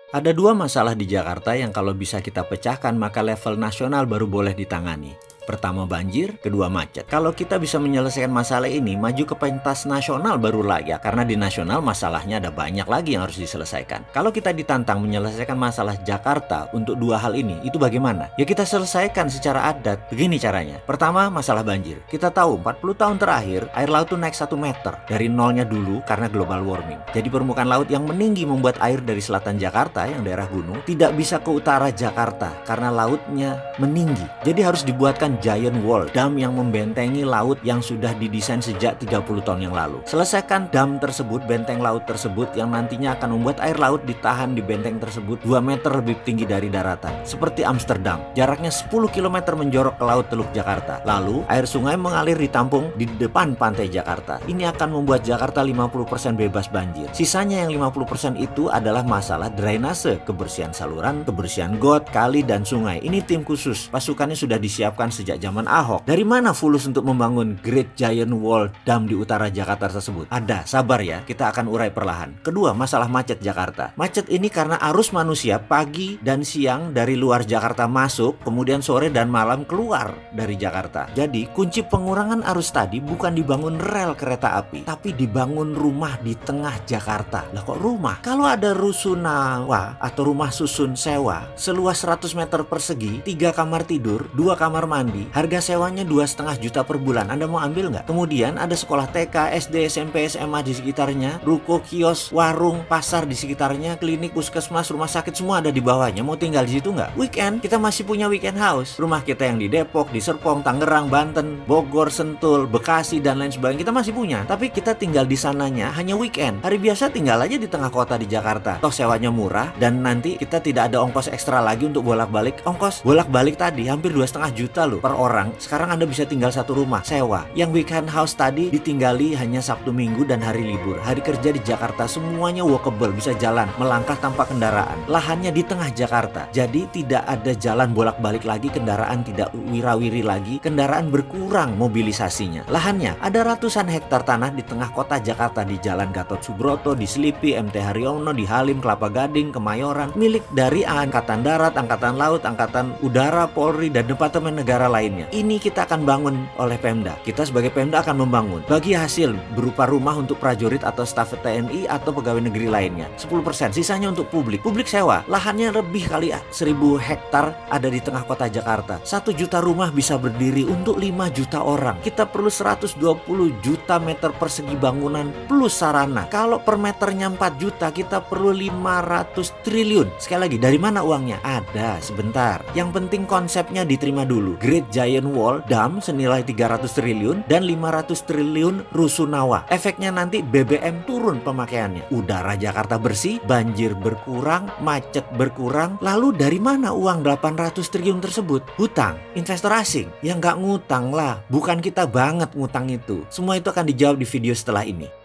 Ada dua masalah di Jakarta yang kalau bisa kita pecahkan maka level nasional baru boleh ditangani. Pertama banjir, kedua macet. Kalau kita bisa menyelesaikan masalah ini, maju ke pentas nasional baru layak. Karena di nasional masalahnya ada banyak lagi yang harus diselesaikan. Kalau kita ditantang menyelesaikan masalah Jakarta untuk dua hal ini, itu bagaimana? Ya kita selesaikan secara adat. Begini caranya. Pertama, masalah banjir. Kita tahu 40 tahun terakhir, air laut tuh naik 1 meter. Dari nolnya dulu karena global warming. Jadi permukaan laut yang meninggi membuat air dari selatan Jakarta, yang daerah gunung, tidak bisa ke utara Jakarta. Karena lautnya meninggi. Jadi harus dibuatkan giant wall, dam yang membentengi laut yang sudah didesain sejak 30 tahun yang lalu. Selesaikan dam tersebut, benteng laut tersebut yang nantinya akan membuat air laut ditahan di benteng tersebut 2 meter lebih tinggi dari daratan. Seperti Amsterdam, jaraknya 10 km menjorok ke laut Teluk Jakarta. Lalu, air sungai mengalir ditampung di depan pantai Jakarta. Ini akan membuat Jakarta 50% bebas banjir. Sisanya yang 50% itu adalah masalah drainase, kebersihan saluran, kebersihan got, kali, dan sungai. Ini tim khusus, pasukannya sudah disiapkan sejak zaman Ahok. Dari mana fulus untuk membangun Great Giant Wall Dam di utara Jakarta tersebut? Ada, sabar ya, kita akan urai perlahan. Kedua, masalah macet Jakarta. Macet ini karena arus manusia pagi dan siang dari luar Jakarta masuk, kemudian sore dan malam keluar dari Jakarta. Jadi, kunci pengurangan arus tadi bukan dibangun rel kereta api, tapi dibangun rumah di tengah Jakarta. Lah kok rumah? Kalau ada rusunawa atau rumah susun sewa seluas 100 meter persegi, 3 kamar tidur, 2 kamar mandi, harga sewanya 2,5 juta per bulan. Anda mau ambil nggak? Kemudian ada sekolah TK, SD, SMP, SMA di sekitarnya, ruko, kios, warung, pasar di sekitarnya, klinik, puskesmas, rumah sakit semua ada di bawahnya. Mau tinggal di situ nggak? Weekend kita masih punya weekend house. Rumah kita yang di Depok, di Serpong, Tangerang, Banten, Bogor, Sentul, Bekasi dan lain sebagainya kita masih punya. Tapi kita tinggal di sananya hanya weekend. Hari biasa tinggal aja di tengah kota di Jakarta. Toh sewanya murah dan nanti kita tidak ada ongkos ekstra lagi untuk bolak-balik. Ongkos bolak-balik tadi hampir 2,5 juta loh per orang. Sekarang Anda bisa tinggal satu rumah sewa. Yang weekend house tadi ditinggali hanya Sabtu Minggu dan hari libur. Hari kerja di Jakarta semuanya walkable, bisa jalan, melangkah tanpa kendaraan. Lahannya di tengah Jakarta. Jadi tidak ada jalan bolak-balik lagi, kendaraan tidak wirawiri lagi, kendaraan berkurang mobilisasinya. Lahannya ada ratusan hektar tanah di tengah kota Jakarta, di Jalan Gatot Subroto, di Selipi, MT Haryono, di Halim, Kelapa Gading, Kemayoran, milik dari Angkatan Darat, Angkatan Laut, Angkatan Udara, Polri, dan Departemen Negara lainnya. Ini kita akan bangun oleh Pemda. Kita sebagai Pemda akan membangun. Bagi hasil berupa rumah untuk prajurit atau staf TNI atau pegawai negeri lainnya. 10%, sisanya untuk publik. Publik sewa. Lahannya lebih kali 1.000 hektar ada di tengah kota Jakarta. 1 juta rumah bisa berdiri untuk 5 juta orang. Kita perlu 120 juta meter persegi bangunan plus sarana. Kalau per meternya 4 juta, kita perlu 500 triliun. Sekali lagi, dari mana uangnya? Ada, sebentar. Yang penting konsepnya diterima dulu. Great Giant Wall Dam senilai 300 triliun dan 500 triliun rusunawa. Efeknya nanti BBM turun pemakaiannya. Udara Jakarta bersih, banjir berkurang, macet berkurang. Lalu dari mana uang 800 triliun tersebut? Hutang, investor asing. Ya nggak ngutang lah. Bukan kita banget ngutang itu. Semua itu akan dijawab di video setelah ini.